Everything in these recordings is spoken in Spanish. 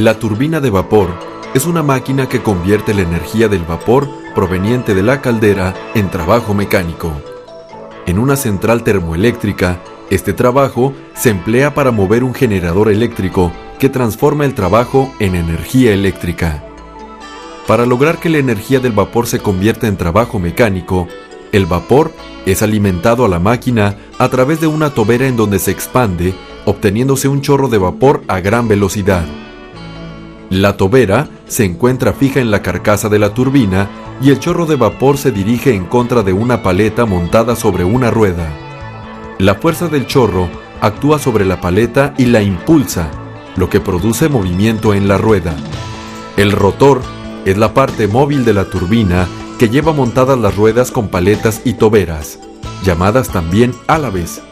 La turbina de vapor es una máquina que convierte la energía del vapor proveniente de la caldera en trabajo mecánico. En una central termoeléctrica, este trabajo se emplea para mover un generador eléctrico que transforma el trabajo en energía eléctrica. Para lograr que la energía del vapor se convierta en trabajo mecánico, el vapor es alimentado a la máquina a través de una tobera en donde se expande, obteniéndose un chorro de vapor a gran velocidad. La tobera se encuentra fija en la carcasa de la turbina y el chorro de vapor se dirige en contra de una paleta montada sobre una rueda. La fuerza del chorro actúa sobre la paleta y la impulsa, lo que produce movimiento en la rueda. El rotor es la parte móvil de la turbina que lleva montadas las ruedas con paletas y toberas, llamadas también álabes.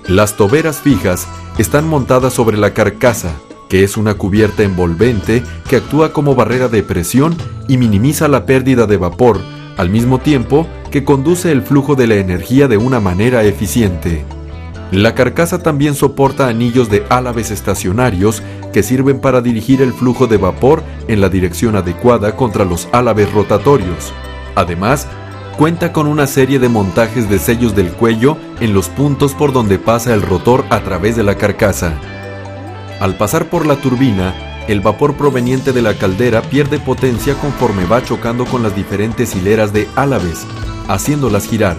Las toberas fijas están montadas sobre la carcasa, que es una cubierta envolvente que actúa como barrera de presión y minimiza la pérdida de vapor, al mismo tiempo que conduce el flujo de la energía de una manera eficiente. La carcasa también soporta anillos de álabes estacionarios que sirven para dirigir el flujo de vapor en la dirección adecuada contra los álabes rotatorios. Además, cuenta con una serie de montajes de sellos del cuello en los puntos por donde pasa el rotor a través de la carcasa. Al pasar por la turbina, el vapor proveniente de la caldera pierde potencia conforme va chocando con las diferentes hileras de álabes, haciéndolas girar.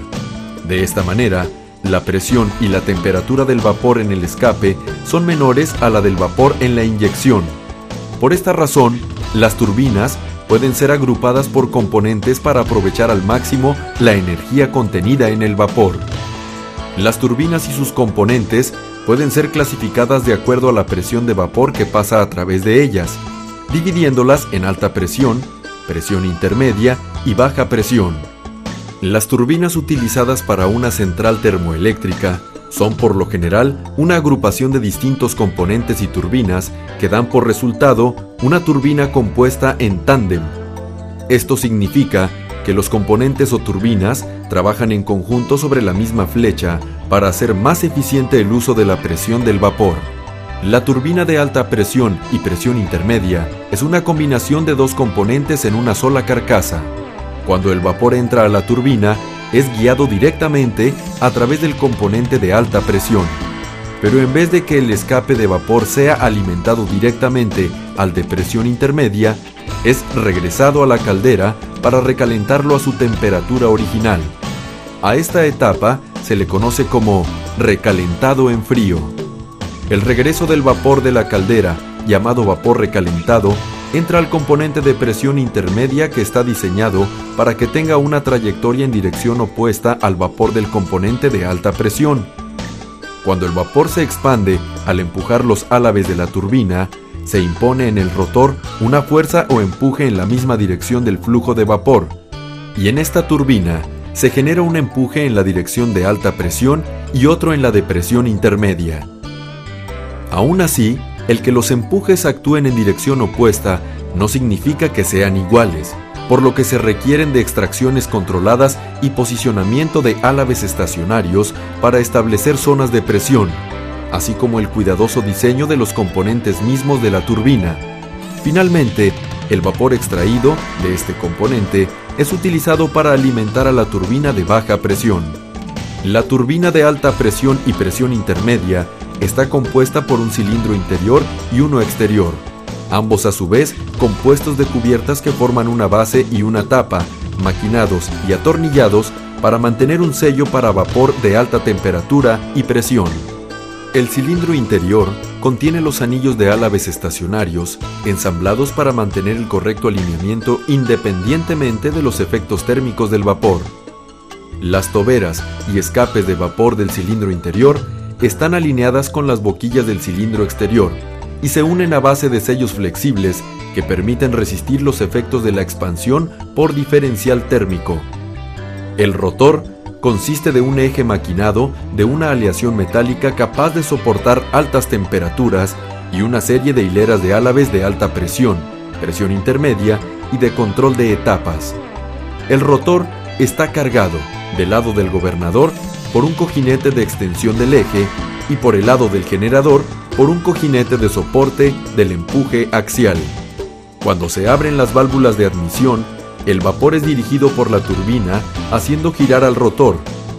De esta manera, la presión y la temperatura del vapor en el escape son menores a la del vapor en la inyección. Por esta razón, las turbinas pueden ser agrupadas por componentes para aprovechar al máximo la energía contenida en el vapor. Las turbinas y sus componentes pueden ser clasificadas de acuerdo a la presión de vapor que pasa a través de ellas, dividiéndolas en alta presión, presión intermedia y baja presión. Las turbinas utilizadas para una central termoeléctrica son por lo general una agrupación de distintos componentes y turbinas que dan por resultado una turbina compuesta en tándem. Esto significa que los componentes o turbinas trabajan en conjunto sobre la misma flecha para hacer más eficiente el uso de la presión del vapor. La turbina de alta presión y presión intermedia es una combinación de dos componentes en una sola carcasa. Cuando el vapor entra a la turbina, es guiado directamente a través del componente de alta presión. Pero en vez de que el escape de vapor sea alimentado directamente al de presión intermedia, es regresado a la caldera para recalentarlo a su temperatura original. A esta etapa se le conoce como recalentado en frío. El regreso del vapor de la caldera, llamado vapor recalentado, entra al componente de presión intermedia que está diseñado para que tenga una trayectoria en dirección opuesta al vapor del componente de alta presión. Cuando el vapor se expande al empujar los álabes de la turbina, se impone en el rotor una fuerza o empuje en la misma dirección del flujo de vapor, y en esta turbina se genera un empuje en la dirección de alta presión y otro en la de presión intermedia. Aún así, el que los empujes actúen en dirección opuesta no significa que sean iguales, por lo que se requieren de extracciones controladas y posicionamiento de álabes estacionarios para establecer zonas de presión, así como el cuidadoso diseño de los componentes mismos de la turbina. Finalmente, el vapor extraído de este componente es utilizado para alimentar a la turbina de baja presión. La turbina de alta presión y presión intermedia está compuesta por un cilindro interior y uno exterior, ambos a su vez compuestos de cubiertas que forman una base y una tapa, maquinados y atornillados para mantener un sello para vapor de alta temperatura y presión. El cilindro interior contiene los anillos de álabes estacionarios, ensamblados para mantener el correcto alineamiento independientemente de los efectos térmicos del vapor. Las toberas y escapes de vapor del cilindro interior están alineadas con las boquillas del cilindro exterior y se unen a base de sellos flexibles que permiten resistir los efectos de la expansión por diferencial térmico. El rotor consiste de un eje maquinado de una aleación metálica capaz de soportar altas temperaturas y una serie de hileras de álabes de alta presión, presión intermedia y de control de etapas. El rotor está cargado, del lado del gobernador, por un cojinete de extensión del eje y por el lado del generador por un cojinete de soporte del empuje axial. Cuando se abren las válvulas de admisión, el vapor es dirigido por la turbina haciendo girar al rotor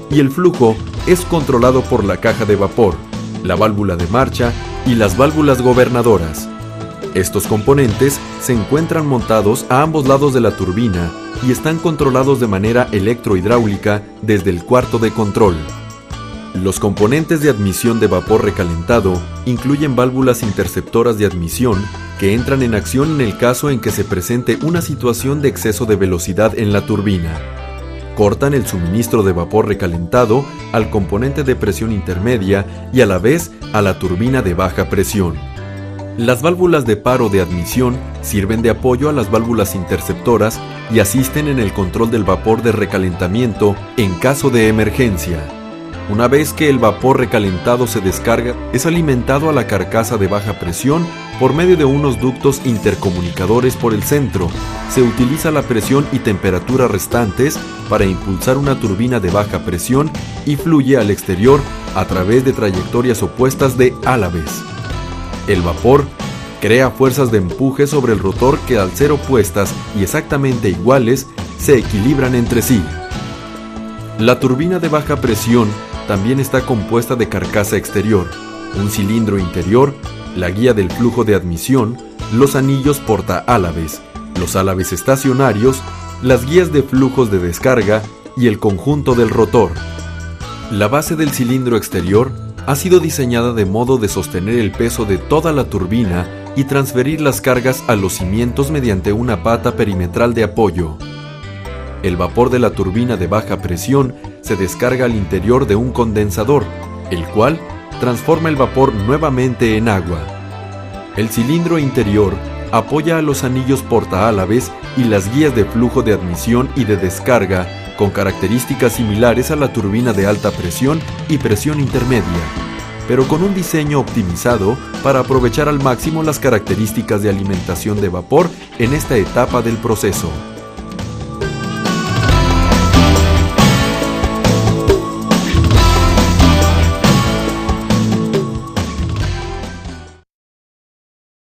y el flujo es controlado por la caja de vapor, la válvula de marcha y las válvulas gobernadoras. Estos componentes se encuentran montados a ambos lados de la turbina y están controlados de manera electrohidráulica desde el cuarto de control. Los componentes de admisión de vapor recalentado incluyen válvulas interceptoras de admisión que entran en acción en el caso en que se presente una situación de exceso de velocidad en la turbina. Cortan el suministro de vapor recalentado al componente de presión intermedia y a la vez a la turbina de baja presión. Las válvulas de paro de admisión sirven de apoyo a las válvulas interceptoras y asisten en el control del vapor de recalentamiento en caso de emergencia. Una vez que el vapor recalentado se descarga, es alimentado a la carcasa de baja presión por medio de unos ductos intercomunicadores por el centro. Se utiliza la presión y temperatura restantes para impulsar una turbina de baja presión y fluye al exterior a través de trayectorias opuestas de a la vez. El vapor crea fuerzas de empuje sobre el rotor que, al ser opuestas y exactamente iguales, se equilibran entre sí. La turbina de baja presión también está compuesta de carcasa exterior, un cilindro interior, la guía del flujo de admisión, los anillos portaálabes, los álabes estacionarios, las guías de flujos de descarga y el conjunto del rotor. La base del cilindro exterior ha sido diseñada de modo de sostener el peso de toda la turbina y transferir las cargas a los cimientos mediante una pata perimetral de apoyo. El vapor de la turbina de baja presión se descarga al interior de un condensador, el cual transforma el vapor nuevamente en agua. El cilindro interior apoya a los anillos portaálabes y las guías de flujo de admisión y de descarga con características similares a la turbina de alta presión y presión intermedia, pero con un diseño optimizado para aprovechar al máximo las características de alimentación de vapor en esta etapa del proceso.